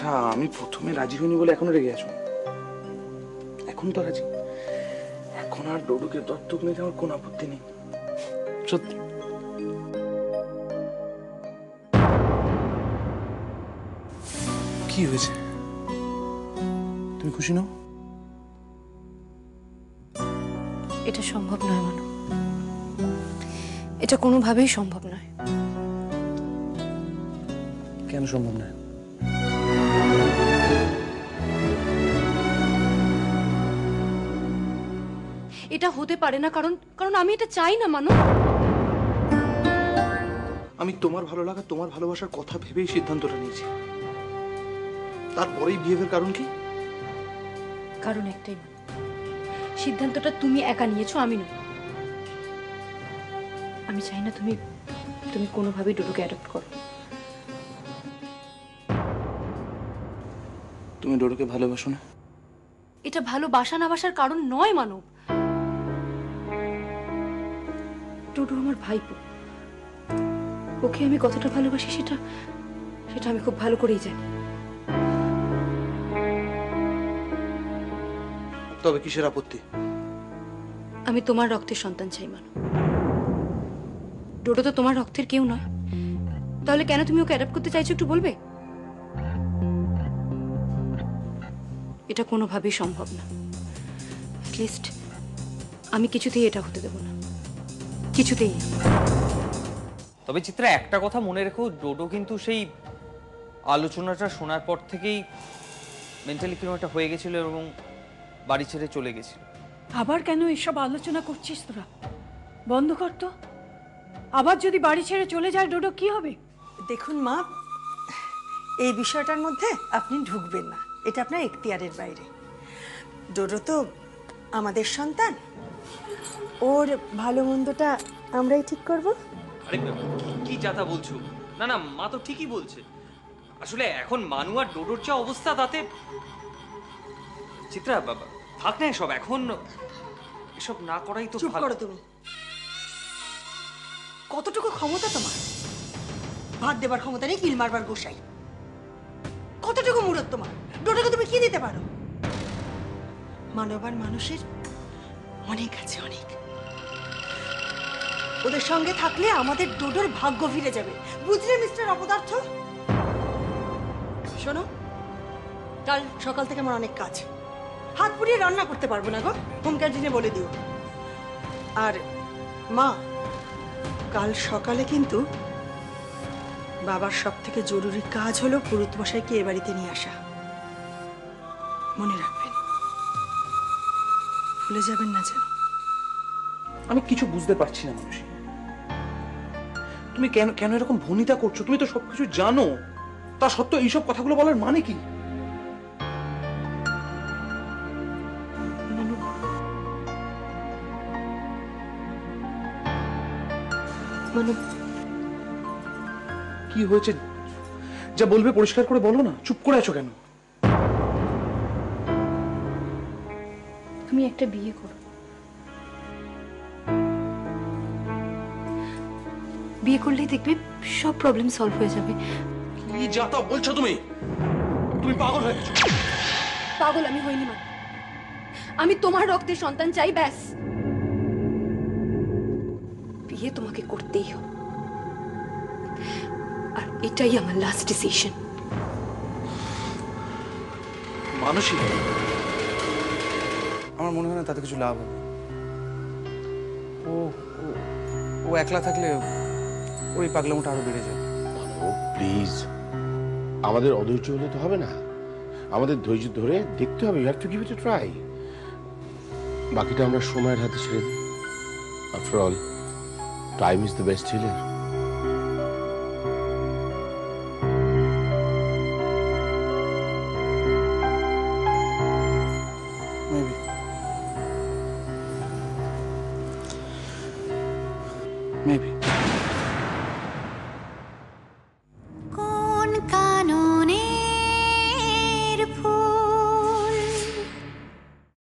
আচ্ছা, আমি প্রথমে রাজি হইনি বলে এখনো রেগে আছো? এখন তো রাজি। এখন আর ডোডুকে দত্তক নিতে আমার কোনো আপত্তি নেই, সত্যি। কি হয়েছে? তুমি খুশি নও? এটা সম্ভব নয় মানব, এটা কোনোভাবেই সম্ভব নয়। কেন সম্ভব নয়? এটা হতে পারে না, কারণ কারণ আমি এটা চাই না মানব। আমি তোমার ভালো লাগা, তোমার ভালোবাসার কথা ভেবেই সিদ্ধান্তটা নিয়েছি। তারপরেই বিহেভের কারণ কি? কারণ একটাই, সিদ্ধান্তটা তুমি একা নিয়েছো, আমি নই। আমি চাই না তুমি তুমি কোনোভাবেই ডোডুকে অ্যাডপ্ট করো। তুমি ডোডুকে ভালোবাসো না? এটা ভালোবাসা না বাসার কারণ নয় মানব। ডোডু আমার ভাইপো, ওকে আমি কতটা ভালোবাসি সেটা সেটা আমি খুব ভালো করেই জানি। তবে কিসের আপত্তি? আমি তোমার রক্তের সন্তান চাই মানব। ডোডো তো তোমার রক্তের কেউ নয়, তাহলে কেন তুমি ওকে অ্যাডপ্ট করতে চাইছো একটু বলবে? এটা কোনোভাবেই সম্ভব না। অ্যাটলিস্ট আমি কিছুতেই এটা হতে দেব না, কিছুতেই না। তবে চিত্রা, একটা কথা মনে রেখো, ডোডো কিন্তু সেই আলোচনাটা শোনার পর থেকেই মেন্টালি কিরকম একটা হয়ে গেছিল এবং বাড়ি ছেড়ে চলে গেছিল। আবার কেন এসব আলোচনা করছিস তোরা? বন্ধ কর তো। আবার যদি বাড়ি ছেড়ে চলে যায় ডোডো, কি হবে? দেখুন মা, এই বিষয়টার মধ্যে আপনি ঢুকবেন না, এটা আপনার এখতিয়ারের বাইরে। ডোডো তো আমাদের সন্তান, ওর ভালো মন্দটা আমরাই ঠিক করব। আরে কি যাতা বলছো? না না, মা তো ঠিকই বলছে। আসলে এখন মানু আর ডোডোর যা অবস্থা, তাতে চিত্রা বাবা থাক না এসব, এখন এসব না করাই তো চুপ ভালো। করো তুমি। কতটুকু ক্ষমতা তোমার? ভাত দেবার ক্ষমতা নেই, কিল মারবার গোসাই। কতটুকু মুরত তোমার? ডোডোকে তুমি কি দিতে পারো? মানবান মানুষের অনেক আছে, অনেক। ওদের সঙ্গে থাকলে আমাদের ডোডোর ভাগ্য ফিরে যাবে, বুঝলে মিস্টার অপদার্থ? শোনো, কাল সকাল থেকে আমার অনেক কাজ, হাত পুড়িয়ে রান্না করতে পারবো না গো, হোম ক্যান্টিনে বলে দিও। আর মা, কাল সকালে কিন্তু বাবার সব থেকে জরুরি কাজ হলো পুরুত মশাইকে এ বাড়িতে নিয়ে আসা। মনে রাখবেন, ভুলে যাবেন না যেন। আমি কিছু বুঝতে পারছি না মানুষ। তুমি কেন কেন এরকম ভনিতা করছো? তুমি তো সবকিছু জানো, তা সত্ত্বেও এইসব কথাগুলো বলার মানে কি? মানব, কি হয়েছে যা বলবে পরিষ্কার করে বলো না, চুপ করে আছো কেন? তুমি একটা বিয়ে করো। বিয়ে করলেই দেখবে সব প্রবলেম সলভ হয়ে যাবে। কি যাতা বলছো তুমি? তুমি পাগল হয়ে গেছো। পাগল আমি হইনি মা, আমি তোমার রক্তের সন্তান চাই, ব্যাস। বিয়ে তোমাকে করতেই হবে, আর এটাই আমার লাস্ট ডিসিশন। মানসী, আমার মনে হয় না তাতে কিছু লাভ হবে। ও ও একলা থাকলে ওই পাগলামোটা আরো বেড়ে যায়। ও প্লিজ, আমাদের অধৈর্য হলে তো হবে না, আমাদের ধৈর্য ধরে দেখতে হবে। You have to give it a try. বাকিটা আমরা সময়ের হাতে ছেড়ে দিই। After all, time is the best healer. Maybe.